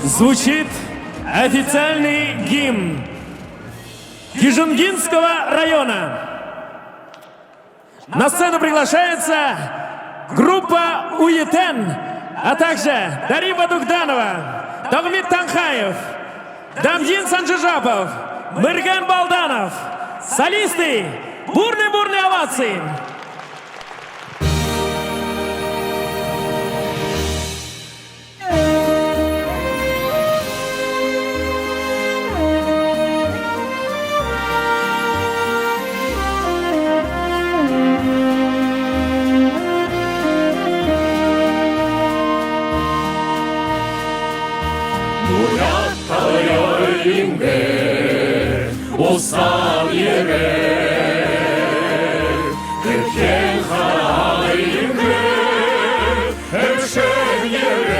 Звучит официальный гимн Кижингинского района. На сцену приглашается группа «Уетен», а также Дарима Дугданова, Тагмит Танхаев, Дамдин Санжижапов, Мырган Балданов. Солисты, бурные овации! 오상 예배 그편 하인게 헬셴 예배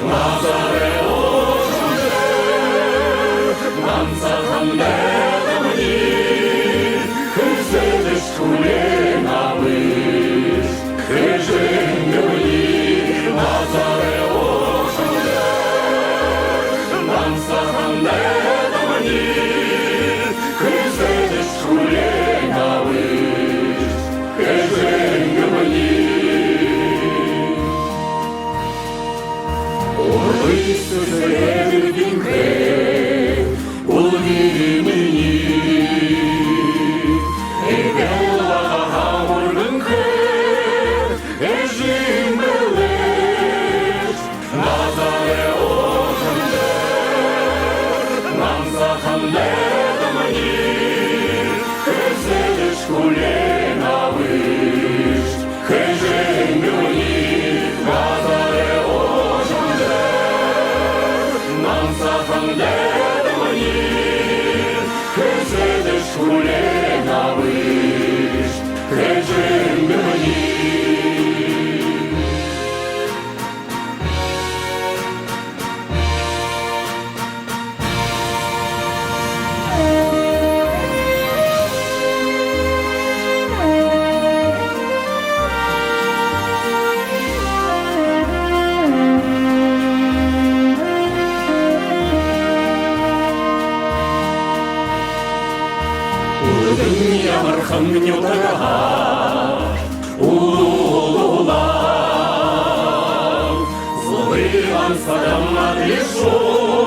나자레 오상데 남사한 내다머니 그세대 스쿨에 나위스 그쟁명이 나자레 오상데 남사한 내다머니 Хамнютага улулам, злый вам садам отрешу.